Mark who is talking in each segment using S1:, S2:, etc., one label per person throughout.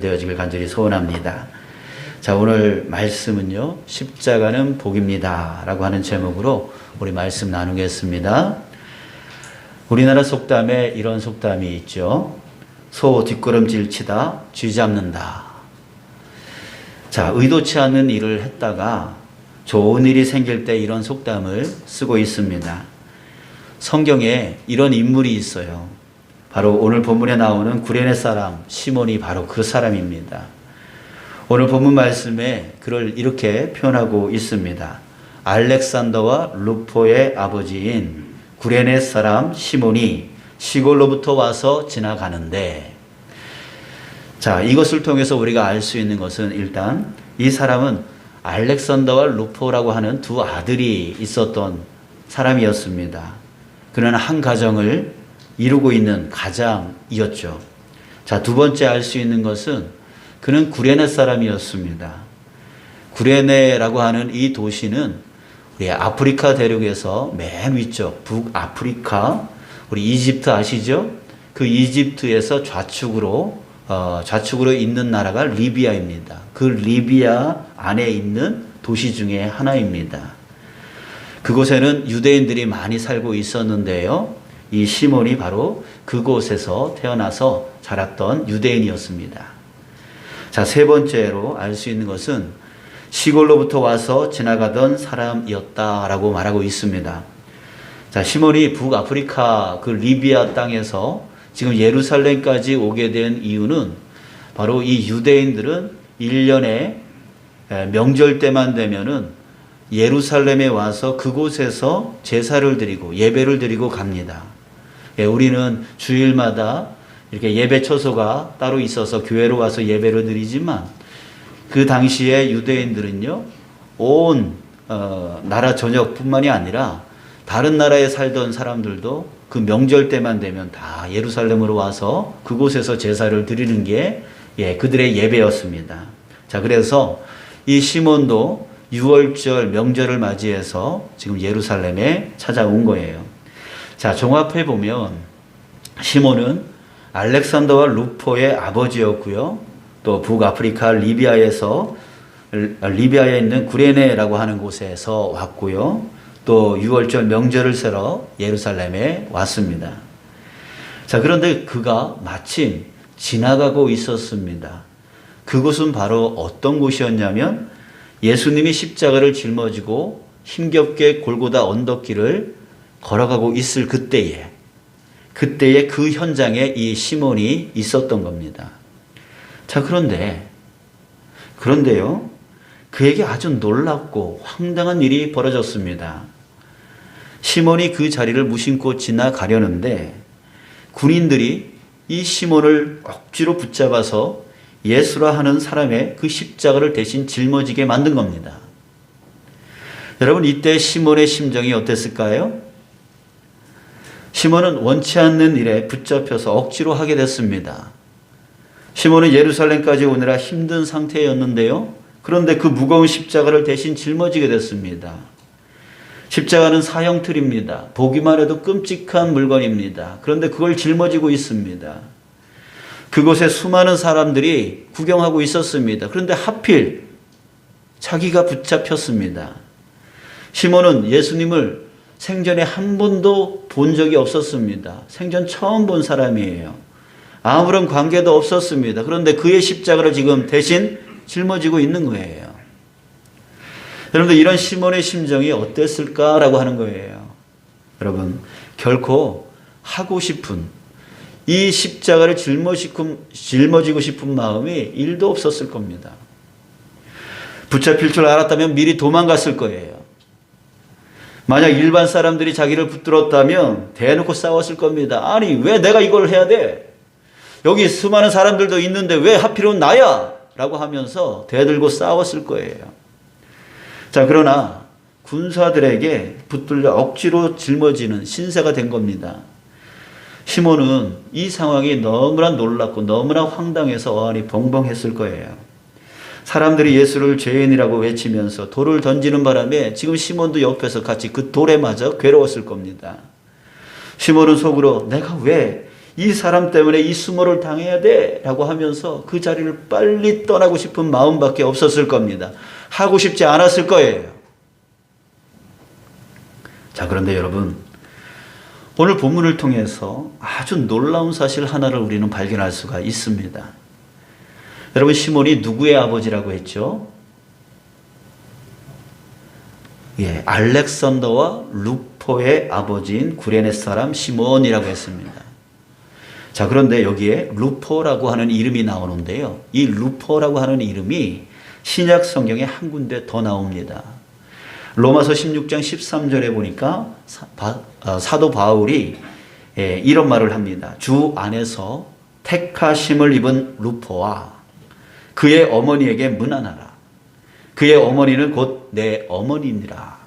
S1: 되어지길 간절히 소원합니다. 자, 오늘 말씀은요, 십자가는 복입니다 라고 하는 제목으로 우리 말씀 나누겠습니다. 우리나라 속담에 이런 속담이 있죠. 소 뒷걸음질 치다 쥐 잡는다. 자, 의도치 않는 일을 했다가 좋은 일이 생길 때 이런 속담을 쓰고 있습니다. 성경에 이런 인물이 있어요. 바로 오늘 본문에 나오는 구레네 사람 시몬이 바로 그 사람입니다. 오늘 본문 말씀에 그를 이렇게 표현하고 있습니다. 알렉산더와 루포의 아버지인 구레네 사람 시몬이 시골로부터 와서 지나가는데, 자, 이것을 통해서 우리가 알 수 있는 것은 일단 이 사람은 알렉산더와 루포라고 하는 두 아들이 있었던 사람이었습니다. 그는 한 가정을 이루고 있는 가장이었죠. 자, 두 번째 알 수 있는 것은 그는 구레네 사람이었습니다. 구레네라고 하는 이 도시는 우리 아프리카 대륙에서 맨 위쪽 북아프리카, 우리 이집트 아시죠? 그 이집트에서 좌측으로 있는 나라가 리비아입니다. 그 리비아 안에 있는 도시 중에 하나입니다. 그곳에는 유대인들이 많이 살고 있었는데요. 이 시몬이 바로 그곳에서 태어나서 자랐던 유대인이었습니다. 자, 세 번째로 알 수 있는 것은 시골로부터 와서 지나가던 사람이었다라고 말하고 있습니다. 자, 시몬이 북아프리카 그 리비아 땅에서 지금 예루살렘까지 오게 된 이유는 바로 이 유대인들은 1년에 명절 때만 되면은 예루살렘에 와서 그곳에서 제사를 드리고 예배를 드리고 갑니다. 우리는 주일마다 이렇게 예배 처소가 따로 있어서 교회로 와서 예배를 드리지만 그 당시에 유대인들은요, 온 나라 전역뿐만이 아니라 다른 나라에 살던 사람들도 그 명절 때만 되면 다 예루살렘으로 와서 그곳에서 제사를 드리는 게 그들의 예배였습니다. 자, 그래서 이 시몬도 6월절 명절을 맞이해서 지금 예루살렘에 찾아온 거예요. 자, 종합해 보면 시몬은 알렉산더와 루포의 아버지였고요. 또 북아프리카 리비아에 있는 구레네라고 하는 곳에서 왔고요. 또 6월절 명절을 새러 예루살렘에 왔습니다. 자, 그런데 그가 마침 지나가고 있었습니다. 그곳은 바로 어떤 곳이었냐면 예수님이 십자가를 짊어지고 힘겹게 골고다 언덕길을 걸어가고 있을 그때에 그 현장에 이 시몬이 있었던 겁니다. 자, 그런데요, 그에게 아주 놀랍고 황당한 일이 벌어졌습니다. 시몬이 그 자리를 무심코 지나가려는데 군인들이 이 시몬을 억지로 붙잡아서 예수라 하는 사람의 그 십자가를 대신 짊어지게 만든 겁니다. 여러분, 이때 시몬의 심정이 어땠을까요? 시몬은 원치 않는 일에 붙잡혀서 억지로 하게 됐습니다. 시몬은 예루살렘까지 오느라 힘든 상태였는데요. 그런데 그 무거운 십자가를 대신 짊어지게 됐습니다. 십자가는 사형틀입니다. 보기만 해도 끔찍한 물건입니다. 그런데 그걸 짊어지고 있습니다. 그곳에 수많은 사람들이 구경하고 있었습니다. 그런데 하필 자기가 붙잡혔습니다. 시몬은 예수님을 생전에 한 번도 본 적이 없었습니다. 생전 처음 본 사람이에요. 아무런 관계도 없었습니다. 그런데 그의 십자가를 지금 대신 짊어지고 있는 거예요. 여러분들, 이런 시몬의 심정이 어땠을까라고 하는 거예요. 여러분, 결코 하고 싶은 이 십자가를 짊어지고 싶은 마음이 1도 없었을 겁니다. 붙잡힐 줄 알았다면 미리 도망갔을 거예요. 만약 일반 사람들이 자기를 붙들었다면 대놓고 싸웠을 겁니다. 아니, 왜 내가 이걸 해야 돼? 여기 수많은 사람들도 있는데 왜 하필은 나야? 라고 하면서 대들고 싸웠을 거예요. 자, 그러나 군사들에게 붙들려 억지로 짊어지는 신세가 된 겁니다. 시몬은 이 상황이 너무나 놀랍고 너무나 황당해서 어안이 벙벙했을 거예요. 사람들이 예수를 죄인이라고 외치면서 돌을 던지는 바람에 지금 시몬도 옆에서 같이 그 돌에 맞아 괴로웠을 겁니다. 시몬은 속으로 내가 왜 이 사람 때문에 이 수모를 당해야 돼 라고 하면서 그 자리를 빨리 떠나고 싶은 마음밖에 없었을 겁니다. 하고 싶지 않았을 거예요. 자, 그런데 여러분, 오늘 본문을 통해서 아주 놀라운 사실 하나를 우리는 발견할 수가 있습니다. 여러분, 시몬이 누구의 아버지라고 했죠? 예, 알렉산더와 루포의 아버지인 구레네 사람 시몬이라고 했습니다. 자, 그런데 여기에 루포라고 하는 이름이 나오는데요. 이 루포라고 하는 이름이 신약 성경에 한 군데 더 나옵니다. 로마서 16장 13절에 보니까 사도 바울이 이런 말을 합니다. 주 안에서 택하심을 입은 루포와 그의 어머니에게 문안하라. 그의 어머니는 곧 내 어머니니라.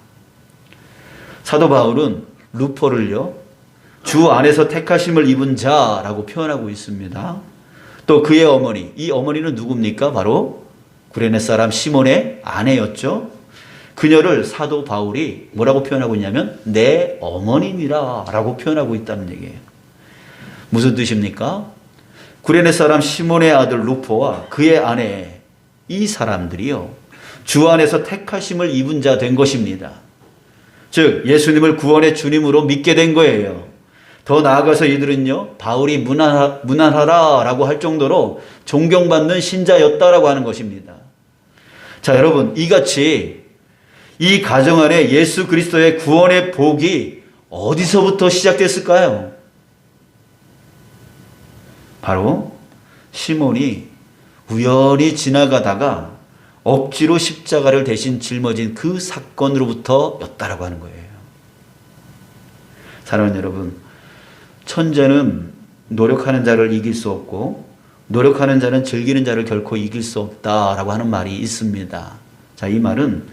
S1: 사도 바울은 루포를요, 주 안에서 택하심을 입은 자라고 표현하고 있습니다. 또 그의 어머니, 이 어머니는 누굽니까? 바로 구레네 사람 시몬의 아내였죠. 그녀를 사도 바울이 뭐라고 표현하고 있냐면 내 어머니니라 라고 표현하고 있다는 얘기예요. 무슨 뜻입니까? 구레네 사람 시몬의 아들 루포와 그의 아내, 이 사람들이요, 주 안에서 택하심을 입은 자 된 것입니다. 즉 예수님을 구원의 주님으로 믿게 된 거예요. 더 나아가서 이들은요, 바울이 문안하라 라고 할 정도로 존경받는 신자였다라고 하는 것입니다. 자, 여러분, 이같이 이 가정 안에 예수 그리스도의 구원의 복이 어디서부터 시작됐을까요? 바로 시몬이 우연히 지나가다가 억지로 십자가를 대신 짊어진 그 사건으로부터였다라고 하는 거예요. 사랑하는 여러분, 천재는 노력하는 자를 이길 수 없고 노력하는 자는 즐기는 자를 결코 이길 수 없다라고 하는 말이 있습니다. 자, 이 말은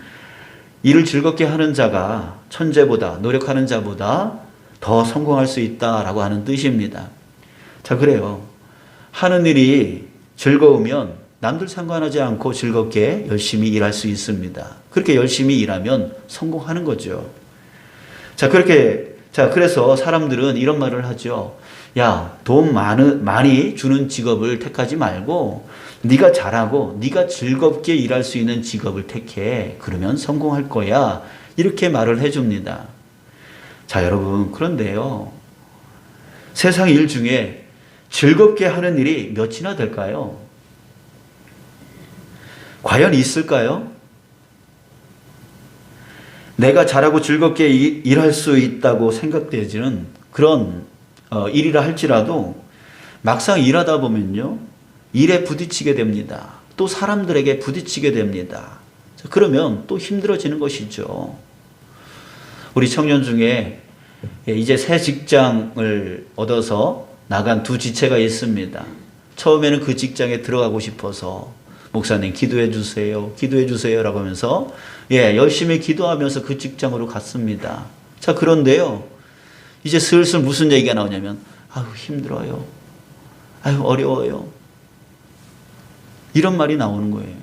S1: 일을 즐겁게 하는 자가 천재보다, 노력하는 자보다 더 성공할 수 있다라고 하는 뜻입니다. 자, 그래요. 하는 일이 즐거우면 남들 상관하지 않고 즐겁게 열심히 일할 수 있습니다. 그렇게 열심히 일하면 성공하는 거죠. 그래서 사람들은 이런 말을 하죠. 야, 돈 많이 주는 직업을 택하지 말고 네가 잘하고 네가 즐겁게 일할 수 있는 직업을 택해. 그러면 성공할 거야. 이렇게 말을 해줍니다. 자, 여러분, 그런데요, 세상 일 중에 즐겁게 하는 일이 몇이나 될까요? 과연 있을까요? 내가 잘하고 즐겁게 일할 수 있다고 생각되지는 그런 일이라 할지라도 막상 일하다 보면요, 일에 부딪히게 됩니다. 또 사람들에게 부딪히게 됩니다. 그러면 또 힘들어지는 것이죠. 우리 청년 중에 이제 새 직장을 얻어서 나간 두 지체가 있습니다. 처음에는 그 직장에 들어가고 싶어서 목사님 기도해 주세요, 기도해 주세요 라고 하면서 열심히 기도하면서 그 직장으로 갔습니다. 자, 그런데요, 이제 슬슬 무슨 얘기가 나오냐면 아유, 힘들어요, 아유, 어려워요, 이런 말이 나오는 거예요.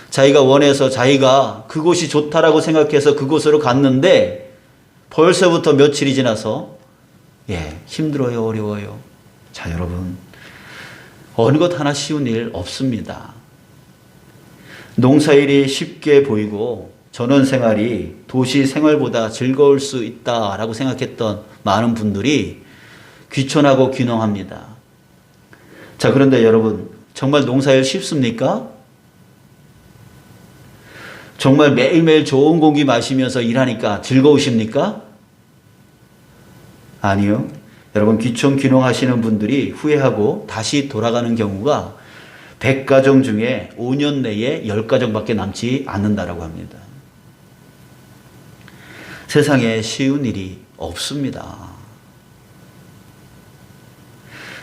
S1: 자기가 원해서 자기가 그곳이 좋다라고 생각해서 그곳으로 갔는데 벌써부터 며칠이 지나서 힘들어요, 어려워요. 자, 여러분, 어느 것 하나 쉬운 일 없습니다. 농사일이 쉽게 보이고 전원 생활이 도시 생활보다 즐거울 수 있다라고 생각했던 많은 분들이 귀천하고 귀농합니다. 자, 그런데 여러분, 정말 농사일 쉽습니까? 정말 매일매일 좋은 공기 마시면서 일하니까 즐거우십니까? 아니요. 여러분, 귀촌 귀농하시는 분들이 후회하고 다시 돌아가는 경우가 100가정 중에 5년 내에 10가정밖에 남지 않는다라고 합니다. 세상에 쉬운 일이 없습니다.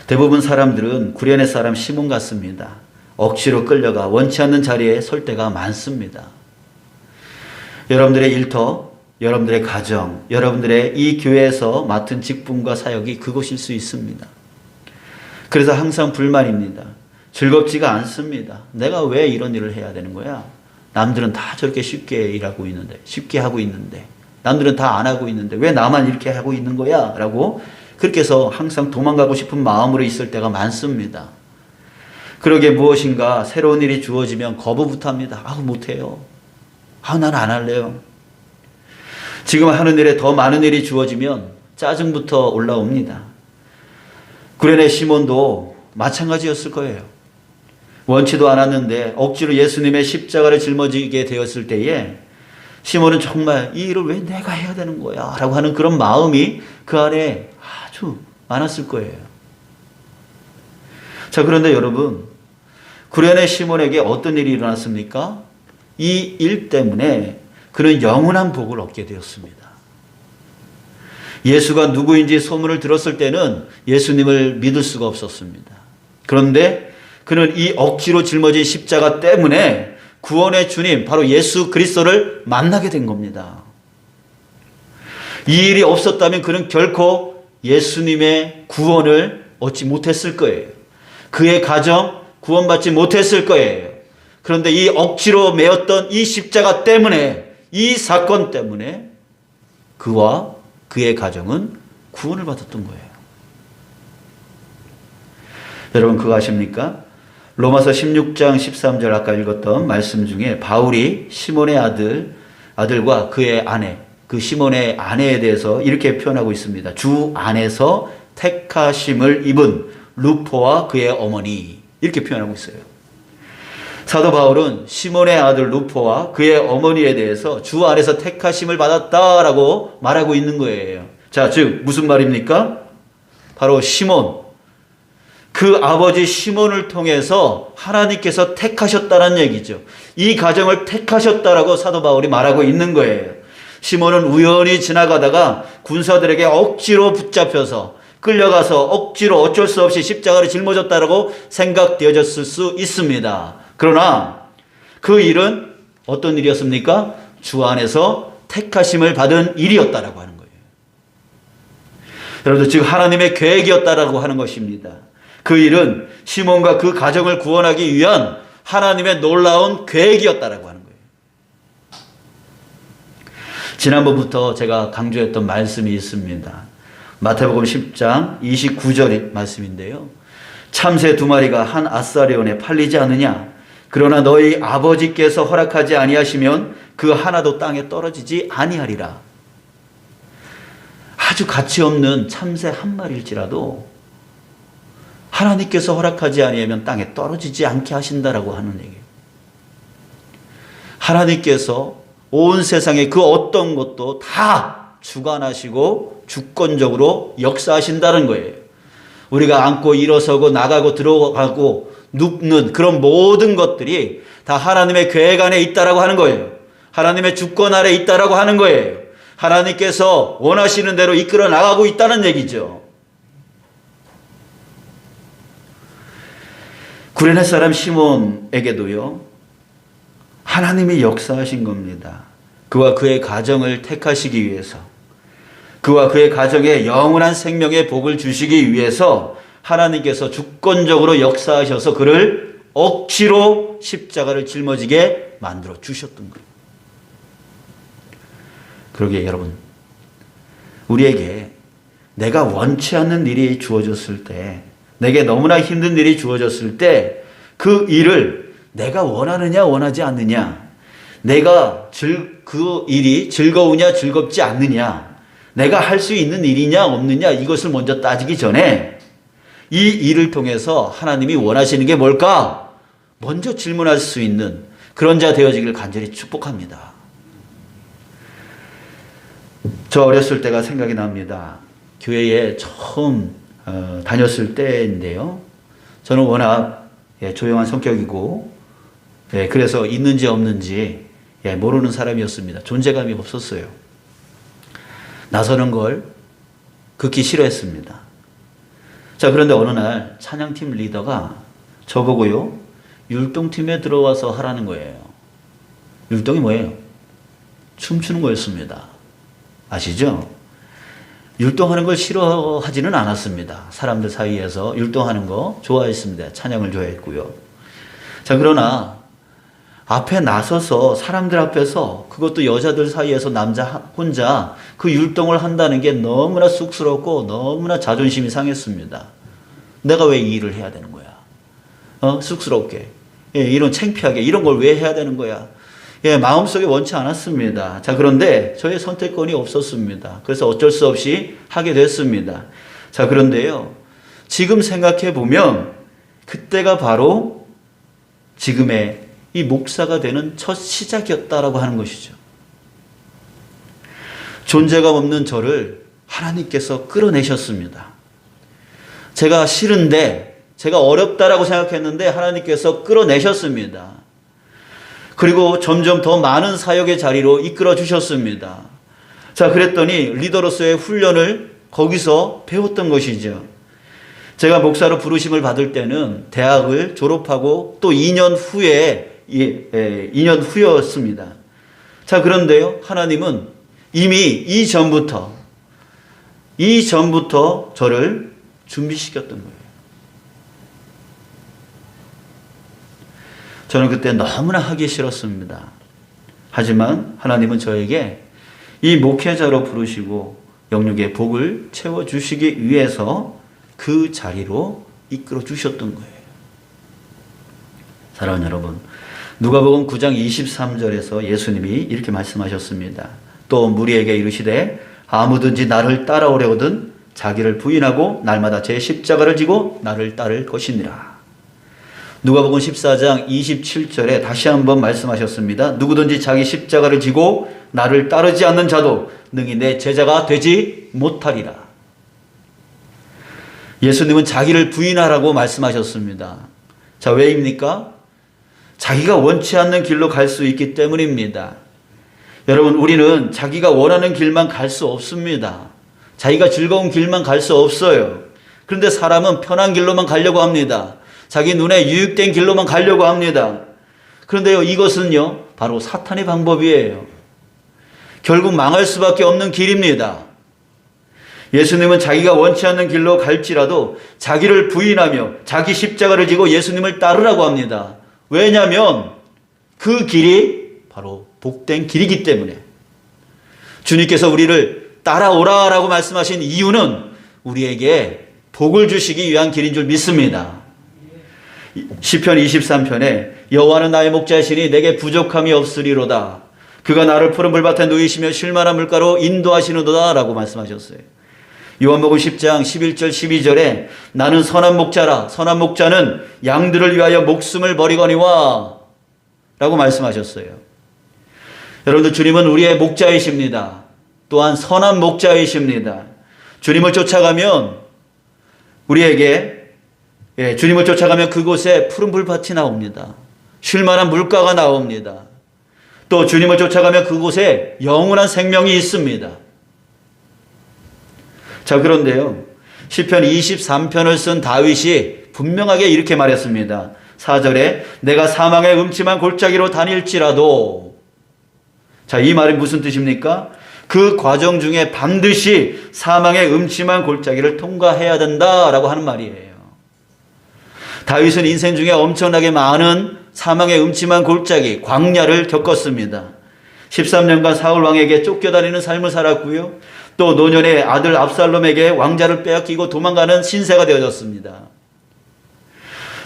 S1: 대부분 사람들은 구레네 사람 시몬 같습니다. 억지로 끌려가 원치 않는 자리에 설 때가 많습니다. 여러분들의 일터, 여러분들의 가정, 여러분들의 이 교회에서 맡은 직분과 사역이 그것일 수 있습니다. 그래서 항상 불만입니다. 즐겁지가 않습니다. 내가 왜 이런 일을 해야 되는 거야? 남들은 다 저렇게 쉽게 일하고 있는데, 쉽게 하고 있는데, 남들은 다 안 하고 있는데 왜 나만 이렇게 하고 있는 거야? 라고 그렇게 해서 항상 도망가고 싶은 마음으로 있을 때가 많습니다. 그러게 무엇인가 새로운 일이 주어지면 거부부터 합니다. 못해요. 난 안 할래요. 지금 하는 일에 더 많은 일이 주어지면 짜증부터 올라옵니다. 구레네 시몬도 마찬가지였을 거예요. 원치도 않았는데 억지로 예수님의 십자가를 짊어지게 되었을 때에 시몬은 정말 이 일을 왜 내가 해야 되는 거야? 라고 하는 그런 마음이 그 안에 아주 많았을 거예요. 자, 그런데 여러분, 구레네 시몬에게 어떤 일이 일어났습니까? 이 일 때문에 그는 영원한 복을 얻게 되었습니다. 예수가 누구인지 소문을 들었을 때는 예수님을 믿을 수가 없었습니다. 그런데 그는 이 억지로 짊어진 십자가 때문에 구원의 주님, 바로 예수 그리스도를 만나게 된 겁니다. 이 일이 없었다면 그는 결코 예수님의 구원을 얻지 못했을 거예요. 그의 가정 구원받지 못했을 거예요. 그런데 이 억지로 메었던 이 십자가 때문에, 이 사건 때문에 그와 그의 가정은 구원을 받았던 거예요. 여러분 그거 아십니까? 로마서 16장 13절 아까 읽었던 말씀 중에 바울이 시몬의 아들과 그의 아내, 그 시몬의 아내에 대해서 이렇게 표현하고 있습니다. 주 안에서 택하심을 입은 루포와 그의 어머니, 이렇게 표현하고 있어요. 사도 바울은 시몬의 아들 루포와 그의 어머니에 대해서 주 안에서 택하심을 받았다라고 말하고 있는 거예요. 자, 즉 무슨 말입니까? 바로 시몬, 그 아버지 시몬을 통해서 하나님께서 택하셨다는 얘기죠. 이 가정을 택하셨다라고 사도 바울이 말하고 있는 거예요. 시몬은 우연히 지나가다가 군사들에게 억지로 붙잡혀서 끌려가서 억지로 어쩔 수 없이 십자가를 짊어졌다라고 생각되어졌을 수 있습니다. 그러나 그 일은 어떤 일이었습니까? 주 안에서 택하심을 받은 일이었다라고 하는 거예요. 여러분들, 즉 하나님의 계획이었다라고 하는 것입니다. 그 일은 시몬과 그 가정을 구원하기 위한 하나님의 놀라운 계획이었다라고 하는 거예요. 지난번부터 제가 강조했던 말씀이 있습니다. 마태복음 10장 29절 말씀인데요. 참새 2마리가 한 아사리온에 팔리지 않느냐? 그러나 너희 아버지께서 허락하지 아니하시면 그 하나도 땅에 떨어지지 아니하리라. 아주 가치 없는 참새 한 마리일지라도 하나님께서 허락하지 아니하면 땅에 떨어지지 않게 하신다라고 하는 얘기예요. 하나님께서 온 세상의 그 어떤 것도 다 주관하시고 주권적으로 역사하신다는 거예요. 우리가 앉고 일어서고 나가고 들어가고 눕는 그런 모든 것들이 다 하나님의 계획 안에 있다라고 하는 거예요. 하나님의 주권 아래 있다라고 하는 거예요. 하나님께서 원하시는 대로 이끌어 나가고 있다는 얘기죠. 구레네 사람 시몬에게도요, 하나님이 역사하신 겁니다. 그와 그의 가정을 택하시기 위해서, 그와 그의 가정에 영원한 생명의 복을 주시기 위해서 하나님께서 주권적으로 역사하셔서 그를 억지로 십자가를 짊어지게 만들어 주셨던 거예요. 그러기에 여러분, 우리에게 내가 원치 않는 일이 주어졌을 때, 내게 너무나 힘든 일이 주어졌을 때 그 일을 내가 원하느냐 원하지 않느냐, 내가 그 일이 즐거우냐 즐겁지 않느냐, 내가 할 수 있는 일이냐 없느냐, 이것을 먼저 따지기 전에 이 일을 통해서 하나님이 원하시는 게 뭘까? 먼저 질문할 수 있는 그런 자 되어지기를 간절히 축복합니다. 저 어렸을 때가 생각이 납니다. 교회에 처음 다녔을 때인데요. 저는 워낙 조용한 성격이고, 그래서 있는지 없는지 모르는 사람이었습니다. 존재감이 없었어요. 나서는 걸 극히 싫어했습니다. 자, 그런데 어느 날 찬양팀 리더가 저보고요, 율동팀에 들어와서 하라는 거예요. 율동이 뭐예요? 춤추는 거였습니다. 아시죠? 율동하는 걸 싫어하지는 않았습니다. 사람들 사이에서 율동하는 거 좋아했습니다. 찬양을 좋아했고요. 자, 그러나 앞에 나서서 사람들 앞에서, 그것도 여자들 사이에서 남자 혼자 그 율동을 한다는 게 너무나 쑥스럽고 너무나 자존심이 상했습니다. 내가 왜 이 일을 해야 되는 거야? 쑥스럽게. 예, 이런 창피하게 이런 걸 왜 해야 되는 거야? 예, 마음속에 원치 않았습니다. 자, 그런데 저의 선택권이 없었습니다. 그래서 어쩔 수 없이 하게 됐습니다. 자, 그런데요, 지금 생각해 보면 그때가 바로 지금의 이 목사가 되는 첫 시작이었다라고 하는 것이죠. 존재감 없는 저를 하나님께서 끌어내셨습니다. 제가 싫은데, 제가 어렵다라고 생각했는데 하나님께서 끌어내셨습니다. 그리고 점점 더 많은 사역의 자리로 이끌어 주셨습니다. 자, 그랬더니 리더로서의 훈련을 거기서 배웠던 것이죠. 제가 목사로 부르심을 받을 때는 대학을 졸업하고 또 2년 후였습니다. 자, 그런데요, 하나님은 이미 이전부터 저를 준비시켰던 거예요. 저는 그때 너무나 하기 싫었습니다. 하지만 하나님은 저에게 이 목회자로 부르시고 영육의 복을 채워주시기 위해서 그 자리로 이끌어 주셨던 거예요. 사랑하는 여러분, 누가복음 9장 23절에서 예수님이 이렇게 말씀하셨습니다. 또 무리에게 이르시되 아무든지 나를 따라오려거든 자기를 부인하고 날마다 제 십자가를 지고 나를 따를 것이니라. 누가복음 14장 27절에 다시 한번 말씀하셨습니다. 누구든지 자기 십자가를 지고 나를 따르지 않는 자도 능히 내 제자가 되지 못하리라. 예수님은 자기를 부인하라고 말씀하셨습니다. 자, 왜입니까? 자기가 원치 않는 길로 갈 수 있기 때문입니다. 여러분, 우리는 자기가 원하는 길만 갈 수 없습니다. 자기가 즐거운 길만 갈 수 없어요. 그런데 사람은 편한 길로만 가려고 합니다. 자기 눈에 유익된 길로만 가려고 합니다. 그런데요, 이것은요, 바로 사탄의 방법이에요. 결국 망할 수밖에 없는 길입니다. 예수님은 자기가 원치 않는 길로 갈지라도 자기를 부인하며 자기 십자가를 지고 예수님을 따르라고 합니다. 왜냐하면 그 길이 바로 복된 길이기 때문에. 주님께서 우리를 따라오라라고 말씀하신 이유는 우리에게 복을 주시기 위한 길인 줄 믿습니다. 시편 23편에 여호와는 나의 목자이시니 내게 부족함이 없으리로다. 그가 나를 푸른 물밭에 누이시며 쉴만한 물가로 인도하시는도다 라고 말씀하셨어요. 요한복음 10장 11절 12절에 나는 선한 목자라. 선한 목자는 양들을 위하여 목숨을 버리거니와 라고 말씀하셨어요. 여러분들, 주님은 우리의 목자이십니다. 또한 선한 목자이십니다. 주님을 쫓아가면 주님을 쫓아가면 그곳에 푸른 불밭이 나옵니다. 쉴만한 물가가 나옵니다. 또 주님을 쫓아가면 그곳에 영원한 생명이 있습니다. 자, 그런데요, 시편 23편을 쓴 다윗이 분명하게 이렇게 말했습니다. 4절에 내가 사망의 음침한 골짜기로 다닐지라도. 자, 이 말이 무슨 뜻입니까? 그 과정 중에 반드시 사망의 음침한 골짜기를 통과해야 된다라고 하는 말이에요. 다윗은 인생 중에 엄청나게 많은 사망의 음침한 골짜기, 광야를 겪었습니다. 13년간 사울 왕에게 쫓겨다니는 삶을 살았고요. 또 노년의 아들 압살롬에게 왕자를 빼앗기고 도망가는 신세가 되어졌습니다.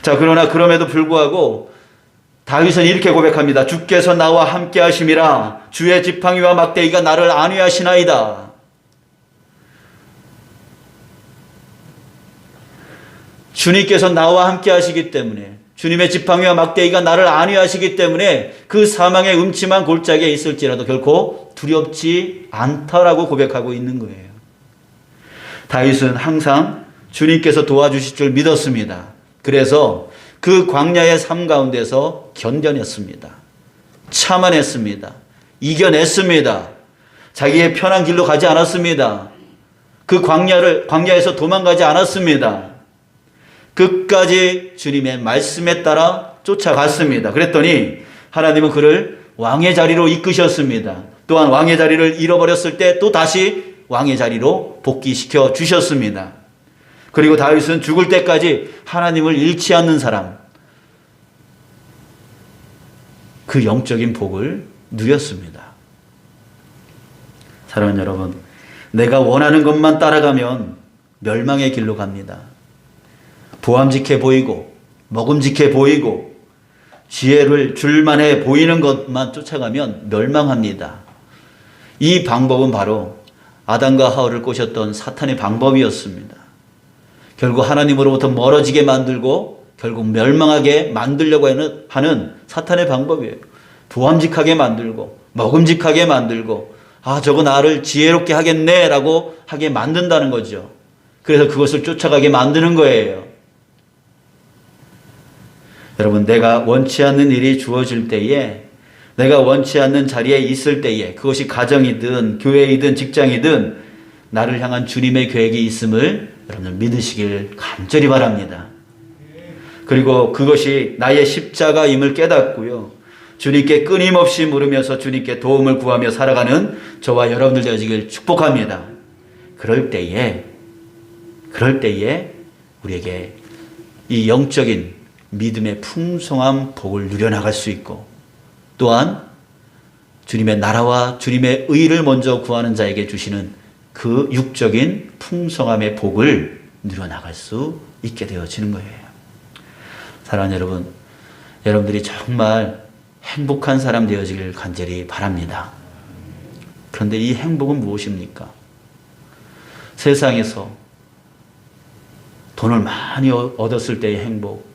S1: 자, 그러나 그럼에도 불구하고 다윗은 이렇게 고백합니다. 주께서 나와 함께 하심이라. 주의 지팡이와 막대기가 나를 안위하시나이다. 주님께서 나와 함께 하시기 때문에, 주님의 지팡이와 막대기가 나를 안위하시기 때문에 그 사망의 음침한 골짜기에 있을지라도 결코 두렵지 않다라고 고백하고 있는 거예요. 다윗은 항상 주님께서 도와주실 줄 믿었습니다. 그래서 그 광야의 삶 가운데서 견뎌냈습니다. 참아냈습니다. 이겨냈습니다. 자기의 편한 길로 가지 않았습니다. 그 광야에서 도망가지 않았습니다. 끝까지 주님의 말씀에 따라 쫓아갔습니다. 그랬더니 하나님은 그를 왕의 자리로 이끄셨습니다. 또한 왕의 자리를 잃어버렸을 때 또 다시 왕의 자리로 복귀시켜 주셨습니다. 그리고 다윗은 죽을 때까지 하나님을 잃지 않는 사람, 그 영적인 복을 누렸습니다. 사랑하는 여러분, 내가 원하는 것만 따라가면 멸망의 길로 갑니다. 보암직해 보이고 먹음직해 보이고 지혜를 줄만해 보이는 것만 쫓아가면 멸망합니다. 이 방법은 바로 아담과 하와를 꼬셨던 사탄의 방법이었습니다. 결국 하나님으로부터 멀어지게 만들고 결국 멸망하게 만들려고 하는 사탄의 방법이에요. 보암직하게 만들고 먹음직하게 만들고 저거 나를 지혜롭게 하겠네 라고 하게 만든다는 거죠. 그래서 그것을 쫓아가게 만드는 거예요. 여러분, 내가 원치 않는 일이 주어질 때에, 내가 원치 않는 자리에 있을 때에, 그것이 가정이든 교회이든 직장이든 나를 향한 주님의 계획이 있음을 여러분들 믿으시길 간절히 바랍니다. 그리고 그것이 나의 십자가임을 깨닫고요, 주님께 끊임없이 물으면서 주님께 도움을 구하며 살아가는 저와 여러분들 되어지길 축복합니다. 그럴 때에 우리에게 이 영적인 믿음의 풍성한 복을 누려나갈 수 있고, 또한 주님의 나라와 주님의 의를 먼저 구하는 자에게 주시는 그 육적인 풍성함의 복을 누려나갈 수 있게 되어지는 거예요. 사랑하는 여러분, 여러분들이 정말 행복한 사람 되어지길 간절히 바랍니다. 그런데 이 행복은 무엇입니까? 세상에서 돈을 많이 얻었을 때의 행복,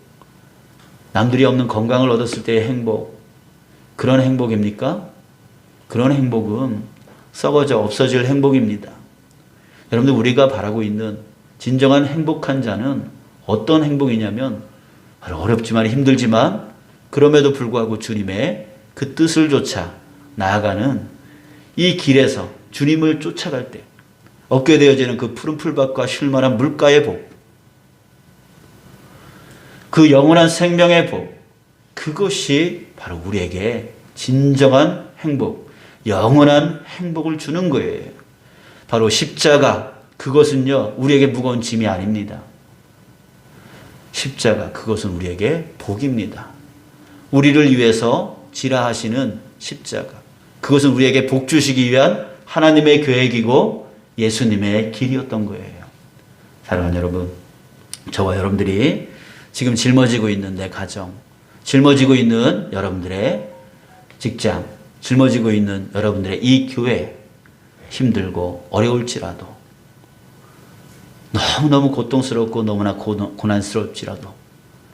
S1: 남들이 없는 건강을 얻었을 때의 행복, 그런 행복입니까? 그런 행복은 썩어져 없어질 행복입니다. 여러분들, 우리가 바라고 있는 진정한 행복한 자는 어떤 행복이냐면, 어렵지만 힘들지만 그럼에도 불구하고 주님의 그 뜻을 쫓아 나아가는 이 길에서 주님을 쫓아갈 때 얻게 되어지는 그 푸른 풀밭과 쉴만한 물가의 복, 그 영원한 생명의 복, 그것이 바로 우리에게 진정한 행복, 영원한 행복을 주는 거예요. 바로 십자가, 그것은요 우리에게 무거운 짐이 아닙니다. 십자가, 그것은 우리에게 복입니다. 우리를 위해서 지라하시는 십자가, 그것은 우리에게 복 주시기 위한 하나님의 계획이고 예수님의 길이었던 거예요. 사랑하는 여러분, 저와 여러분들이 지금 짊어지고 있는 내 가정, 짊어지고 있는 여러분들의 직장, 짊어지고 있는 여러분들의 이 교회, 힘들고 어려울지라도, 너무너무 고통스럽고 너무나 고난스럽지라도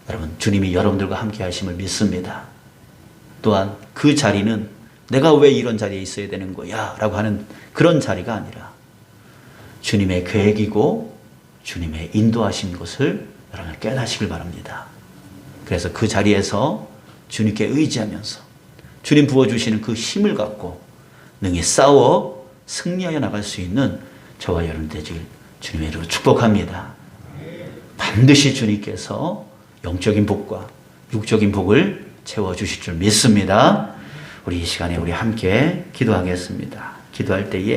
S1: 여러분, 주님이 여러분들과 함께 하심을 믿습니다. 또한 그 자리는 내가 왜 이런 자리에 있어야 되는 거야 라고 하는 그런 자리가 아니라 주님의 계획이고 주님의 인도하신 것을 여러분 깨닫시길 바랍니다. 그래서 그 자리에서 주님께 의지하면서 주님 부어주시는 그 힘을 갖고 능히 싸워 승리하여 나갈 수 있는 저와 여러분 되길 주님의 이름으로 축복합니다. 반드시 주님께서 영적인 복과 육적인 복을 채워주실 줄 믿습니다. 우리 이 시간에 우리 함께 기도하겠습니다. 기도할 때에